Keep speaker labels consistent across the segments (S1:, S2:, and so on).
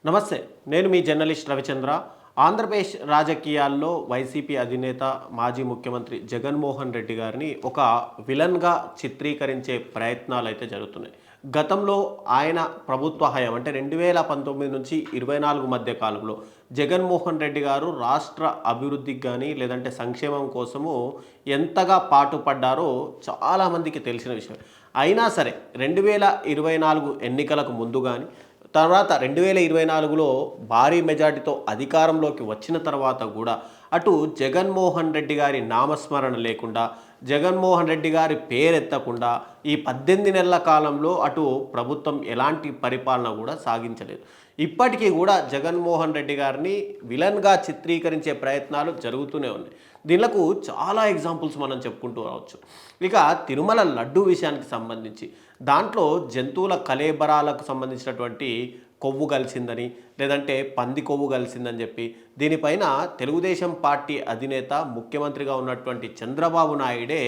S1: నమస్తే. నేను మీ జర్నలిస్ట్ రవిచంద్ర. ఆంధ్రప్రదేశ్ రాజకీయాల్లో వైసీపీ అధినేత, మాజీ ముఖ్యమంత్రి జగన్మోహన్ రెడ్డి గారిని ఒక విలన్‌గా చిత్రీకరించే ప్రయత్నాలైతే జరుగుతున్నాయి. గతంలో ఆయన ప్రభుత్వ హయాం అంటే 2019 నుంచి 24 మధ్య కాలంలో జగన్మోహన్ రెడ్డి గారు రాష్ట్ర అభివృద్ధికి గానీ, లేదంటే సంక్షేమం కోసము ఎంతగా పాటుపడ్డారో చాలామందికి తెలిసిన విషయమే. అయినా సరే 2024 ఎన్నికలకు ముందు గానీ, తర్వాత 2024లో భారీ మెజార్టీతో అధికారంలోకి వచ్చిన తర్వాత గూడా అటు జగన్మోహన్ రెడ్డి గారి నామస్మరణ లేకుండా, జగన్మోహన్ రెడ్డి గారి పేరెత్తకుండా ఈ 18 నెలల కాలంలో అటు ప్రభుత్వం ఎలాంటి పరిపాలన గూడా సాగించలేదు. ఇప్పటికీ గూడా జగన్మోహన్ రెడ్డి గారిని విలన్‌గా చిత్రీకరించే ప్రయత్నాలు జరుగుతూనే ఉన్నాయి. దీనికి చాలా ఎగ్జాంపుల్స్ మనం చెప్పుకుంటూ రావచ్చు. ఇక తిరుమల లడ్డూ విషయానికి సంబంధించి దాంట్లో జంతువుల కళేబరాలకు సంబంధించినటువంటి కొవ్వు కలిసిందని, లేదంటే పంది కొవ్వు కలిసిందని చెప్పి దీనిపైన తెలుగుదేశం పార్టీ అధినేత, ముఖ్యమంత్రిగా ఉన్నటువంటి చంద్రబాబు నాయుడే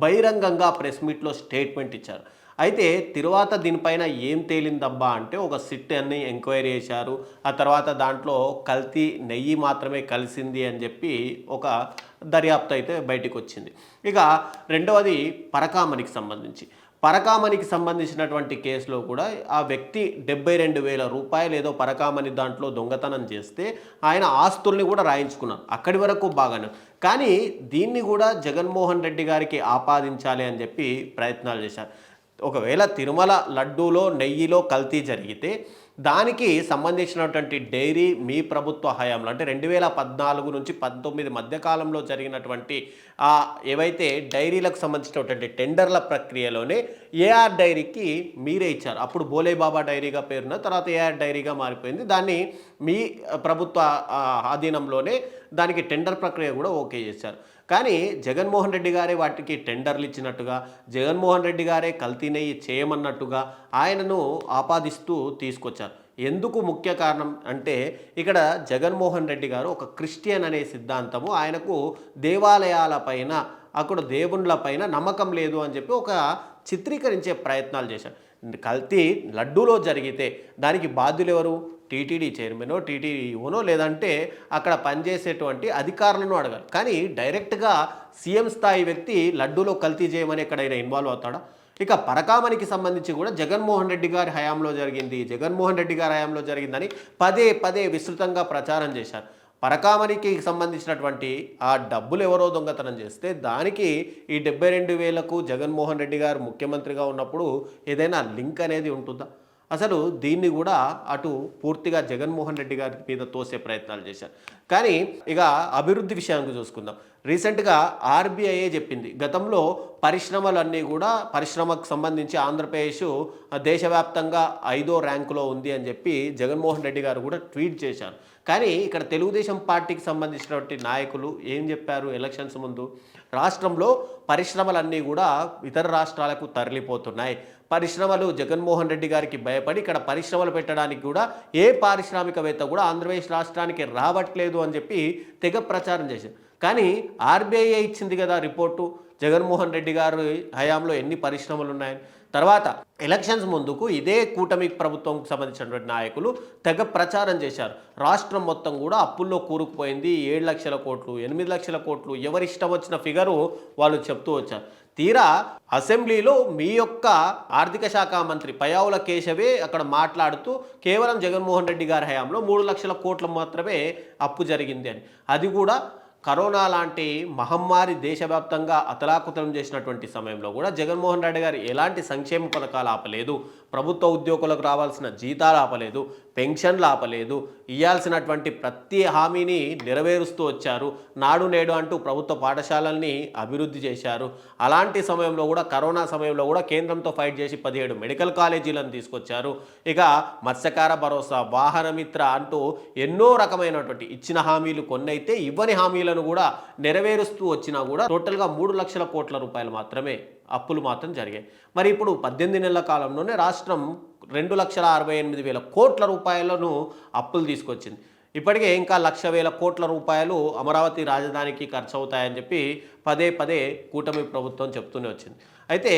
S1: బహిరంగంగా ప్రెస్ మీట్‌లో స్టేట్మెంట్ ఇచ్చారు. అయితే తరువాత దీనిపైన ఏం తేలిందబ్బా అంటే ఒక సిట్ అని ఎంక్వైరీ చేశారు. ఆ తర్వాత దాంట్లో కల్తీ నెయ్యి మాత్రమే కలిసింది అని చెప్పి ఒక దర్యాప్తు అయితే బయటికొచ్చింది. ఇక రెండవది పరకామణికి సంబంధించి. పరకామణికి సంబంధించినటువంటి కేసులో కూడా ఆ వ్యక్తి రూ. 72,000 ఏదో పరకామణి దాంట్లో దొంగతనం చేస్తే ఆయన ఆస్తుల్ని కూడా రాయించుకున్నారు. అక్కడి వరకు బాగానే. కానీ దీన్ని కూడా జగన్మోహన్ రెడ్డి గారికి ఆపాదించాలి అని చెప్పి ప్రయత్నాలు చేశారు. ఒకవేళ తిరుమల లడ్డూలో నెయ్యిలో కల్తీ జరిగితే దానికి సంబంధించినటువంటి డైరీ మీ ప్రభుత్వ హయాంలో అంటే 2014 నుంచి 19 మధ్య కాలంలో జరిగినటువంటి ఏవైతే డైరీలకు సంబంధించినటువంటి టెండర్ల ప్రక్రియలోనే ఏఆర్ డైరీకి మీరే ఇచ్చారు. అప్పుడు బోలేబాబా డైరీగా పేరున్న తర్వాత ఏఆర్ డైరీగా మారిపోయింది. దాన్ని మీ ప్రభుత్వ ఆధీనంలోనే దానికి టెండర్ ప్రక్రియ కూడా ఓకే చేశారు. కానీ జగన్మోహన్ రెడ్డి గారే వాటికి టెండర్లు ఇచ్చినట్టుగా, జగన్మోహన్ రెడ్డి గారే కల్తీ నెయ్యి చేయమన్నట్టుగా ఆయనను ఆపాదిస్తూ తీసుకొచ్చారు. ఎందుకు ముఖ్య కారణం అంటే ఇక్కడ జగన్మోహన్ రెడ్డి గారు ఒక క్రిస్టియన్ అనే సిద్ధాంతము ఆయనకు దేవాలయాలపైన, అక్కడ దేవుళ్ళపైన నమ్మకం లేదు అని చెప్పి ఒక చిత్రీకరించే ప్రయత్నాలు చేశారు. కల్తీ లడ్డూలో జరిగితే దానికి బాధ్యులెవరు? టీటీడీ చైర్మనో, టీటీడీ ఈవోనో లేదంటే అక్కడ పనిచేసేటువంటి అధికారులను అడగాలి. కానీ డైరెక్ట్‌గా సీఎం స్థాయి వ్యక్తి లడ్డూలో కల్తీ చేయమని ఎక్కడైనా ఇన్వాల్వ్ అవుతాడా? ఇక పరకామణికి సంబంధించి కూడా జగన్మోహన్ రెడ్డి గారి హయాంలో జరిగింది, జగన్మోహన్ రెడ్డి గారి హయాంలో జరిగిందని పదే పదే విస్తృతంగా ప్రచారం చేశారు. పరకామణికి సంబంధించినటువంటి ఆ డబ్బులు ఎవరో దొంగతనం చేస్తే దానికి ఈ 72,000కు జగన్మోహన్ రెడ్డి గారు ముఖ్యమంత్రిగా ఉన్నప్పుడు ఏదైనా లింక్ అనేది ఉంటుందా? అసలు దీన్ని కూడా అటు పూర్తిగా జగన్మోహన్ రెడ్డి గారి మీద తోసే ప్రయత్నాలు చేశారు. కానీ ఇక అభివృద్ధి విషయానికి చూసుకుందాం. రీసెంట్‌గా ఆర్‌బీఐయే చెప్పింది. గతంలో పరిశ్రమలన్నీ కూడా పరిశ్రమకు సంబంధించి ఆంధ్రప్రదేశ్ దేశవ్యాప్తంగా 5వ ర్యాంకులో ఉంది అని చెప్పి జగన్మోహన్ రెడ్డి గారు కూడా ట్వీట్ చేశారు. కానీ ఇక్కడ తెలుగుదేశం పార్టీకి సంబంధించినటువంటి నాయకులు ఏం చెప్పారు ఎలక్షన్స్ ముందు? రాష్ట్రంలో పరిశ్రమలన్నీ కూడా ఇతర రాష్ట్రాలకు తరలిపోతున్నాయి. పరిశ్రమలు జగన్మోహన్ రెడ్డి గారికి భయపడి ఇక్కడ పరిశ్రమలు పెట్టడానికి కూడా ఏ పారిశ్రామికవేత్త కూడా ఆంధ్రప్రదేశ్ రాష్ట్రానికి రావట్లేదు అని చెప్పి తెగ ప్రచారం చేశారు. కానీ ఆర్‌బీఐ ఇచ్చింది కదా రిపోర్టు, జగన్మోహన్ రెడ్డి గారి హయాంలో ఎన్ని పరిశ్రమలు ఉన్నాయని. తర్వాత ఎలక్షన్స్ ముందుకు ఇదే కూటమి ప్రభుత్వంకు సంబంధించినటువంటి నాయకులు తెగ ప్రచారం చేశారు. రాష్ట్రం మొత్తం కూడా అప్పుల్లో కూరుకుపోయింది. 7,00,000 కోట్లు, 8,00,000 కోట్లు, ఎవరిష్టం వచ్చిన ఫిగరు వాళ్ళు చెప్తూ వచ్చారు. తీరా అసెంబ్లీలో మీ యొక్క ఆర్థిక శాఖ మంత్రి పయ్యావుల కేశవే అక్కడ మాట్లాడుతూ కేవలం జగన్మోహన్ రెడ్డి గారి హయాంలో 3,00,000 కోట్లు మాత్రమే అప్పు జరిగింది అని. అది కూడా కరోనా లాంటి మహమ్మారి దేశవ్యాప్తంగా అతలాకుతలం చేసినటువంటి సమయంలో కూడా జగన్మోహన్ రెడ్డి గారు ఎలాంటి సంక్షేమ పథకాలు ఆపలేదు, ప్రభుత్వ ఉద్యోగులకు రావాల్సిన జీతాలు ఆపలేదు, పెన్షన్లు ఆపలేదు, ఇవ్వాల్సినటువంటి ప్రతి హామీని నెరవేరుస్తూ వచ్చారు. నాడు నేడు అంటూ ప్రభుత్వ పాఠశాలల్ని అభివృద్ధి చేశారు. అలాంటి సమయంలో కూడా కరోనా సమయంలో కూడా కేంద్రంతో ఫైట్ చేసి 17 మెడికల్ కాలేజీలను తీసుకొచ్చారు. ఇక మత్స్యకార భరోసా, వాహనమిత్ర అంటూ ఎన్నో రకమైనటువంటి ఇచ్చిన హామీలు కొన్నైతే ఇవ్వని హామీలను కూడా నెరవేరుస్తూ వచ్చినా కూడా టోటల్గా 3,00,000 కోట్ల రూపాయలు మాత్రమే అప్పులు మాత్రం జరిగాయి. మరి ఇప్పుడు 18 నెలల కాలంలోనే రాష్ట్రం 2,68,000 కోట్ల రూపాయలను అప్పులు తీసుకొచ్చింది. ఇప్పటికే ఇంకా 1,00,000 కోట్ల రూపాయలు అమరావతి రాజధానికి ఖర్చు అవుతాయని చెప్పి పదే పదే కూటమి ప్రభుత్వం చెప్తూనే వచ్చింది. అయితే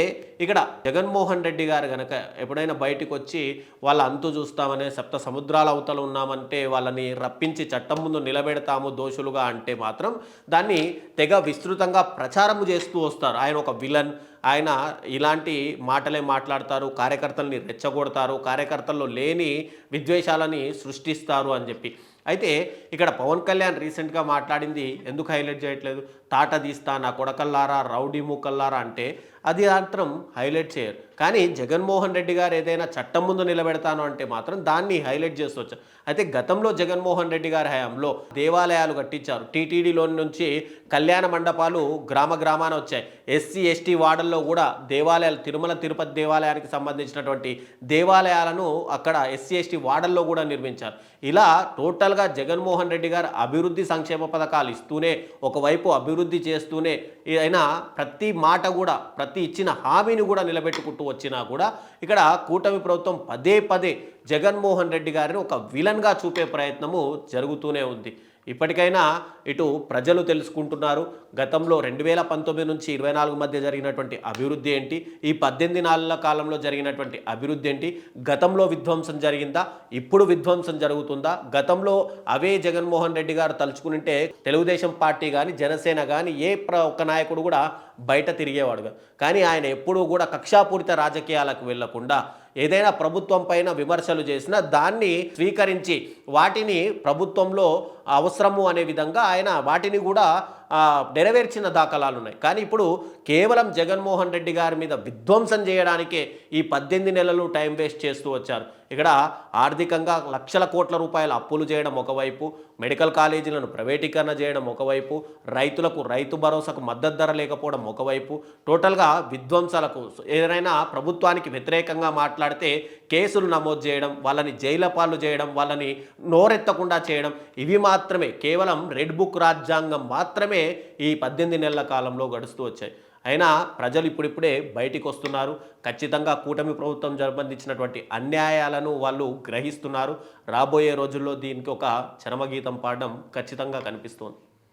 S1: ఇక్కడ జగన్మోహన్ రెడ్డి గారు గనక ఎప్పుడైనా బయటికి వచ్చి వాళ్ళ అంతు చూస్తామనే సప్త సముద్రాల అవతల ఉన్నామంటే వాళ్ళని రప్పించి చట్టం ముందు నిలబెడతాము దోషులుగా అంటే మాత్రం దాన్ని తెగ విస్తృతంగా ప్రచారము చేస్తూ వస్తారు. ఆయన ఒక విలన్, ఆయన ఇలాంటి మాటలే మాట్లాడతారు, కార్యకర్తల్ని రెచ్చగొడతారు, కార్యకర్తల్లో లేని విద్వేషాలని సృష్టిస్తారు అని చెప్పి. అయితే ఇక్కడ పవన్ కళ్యాణ్ రీసెంట్గా మాట్లాడింది ఎందుకు హైలైట్ చేయట్లేదు? తాట తీస్తా నా కొడకల్లారా, రౌడీ మూకల్లారా అంటే అది మాత్రం హైలైట్ చేయరు. కానీ జగన్మోహన్ రెడ్డి గారు ఏదైనా చట్టం ముందు నిలబెడతాను అంటే మాత్రం దాన్ని హైలైట్ చేస్తూ వచ్చారు. అయితే గతంలో జగన్మోహన్ రెడ్డి గారి హయాంలో దేవాలయాలు కట్టించారు. టీటీడీలో నుంచి కళ్యాణ మండపాలు గ్రామ గ్రామాన వచ్చాయి. ఎస్సీ ఎస్టీ వార్డుల్లో కూడా దేవాలయాలు, తిరుమల తిరుపతి దేవాలయానికి సంబంధించినటువంటి దేవాలయాలను అక్కడ ఎస్సీ ఎస్టీ వార్డుల్లో కూడా నిర్మించారు. ఇలా టోటల్గా జగన్మోహన్ రెడ్డి గారు అభివృద్ధి సంక్షేమ పథకాలు ఇస్తూనే, ఒకవైపు అభివృద్ధి చేస్తూనే, అయినా ప్రతి మాట కూడా, ప్రతి ఇచ్చిన హామీని కూడా నిలబెట్టుకుంటూ వచ్చినా కూడా ఇక్కడ కూటమి ప్రభుత్వం పదే పదే జగన్మోహన్ రెడ్డి గారిని ఒక విలన్గా చూపే ప్రయత్నము జరుగుతూనే ఉంది. ఇప్పటికైనా ఇటు ప్రజలు తెలుసుకుంటున్నారు. గతంలో 2019 నుంచి 24 మధ్య జరిగినటువంటి అభివృద్ధి ఏంటి, ఈ 18 నెలల కాలంలో జరిగినటువంటి అభివృద్ధి ఏంటి, గతంలో విధ్వంసం జరిగిందా, ఇప్పుడు విధ్వంసం జరుగుతుందా, గతంలో అవే జగన్మోహన్ రెడ్డి గారు తలుచుకుంటే తెలుగుదేశం పార్టీ కానీ జనసేన కానీ ఒక్క నాయకుడు కూడా బయట తిరిగేవాడుగా. కానీ ఆయన ఎప్పుడూ కూడా కక్షాపూరిత రాజకీయాలకు వెళ్లకుండా ఏదైనా ప్రభుత్వం పైన విమర్శలు చేసినా దాన్ని స్వీకరించి వాటిని ప్రభుత్వంలో అవసరము అనే విధంగా ఆయన వాటిని కూడా నెరవేర్చిన దాఖలాలు ఉన్నాయి. కానీ ఇప్పుడు కేవలం జగన్మోహన్ రెడ్డి గారి మీద విధ్వంసం చేయడానికే ఈ 18 నెలలు టైం వేస్ట్ చేస్తూ వచ్చారు. ఇక్కడ ఆర్థికంగా లక్షల కోట్ల రూపాయల అప్పులు చేయడం ఒకవైపు, మెడికల్ కాలేజీలను ప్రైవేటీకరణ చేయడం ఒకవైపు, రైతులకు రైతు భరోసాకు మద్దతు ధర లేకపోవడం ఒకవైపు, టోటల్గా విధ్వంసాలకు ఏదైనా ప్రభుత్వానికి వ్యతిరేకంగా మాట్లాడితే కేసులు నమోదు చేయడం, వాళ్ళని జైలు పాలు చేయడం, వాళ్ళని నోరెత్తకుండా చేయడం, ఇవి మాత్రమే, కేవలం రెడ్ బుక్ రాజ్యాంగం మాత్రమే ఈ 18 నెలల కాలంలో గడుస్తూ వచ్చాయి. అయినా ప్రజలు ఇప్పుడిప్పుడే బయటికి వస్తున్నారు. ఖచ్చితంగా కూటమి ప్రభుత్వం సంబంధించినటువంటి అన్యాయాలను వాళ్ళు గ్రహిస్తున్నారు. రాబోయే రోజుల్లో దీనికి ఒక చరమగీతం పాడడం ఖచ్చితంగా కనిపిస్తోంది.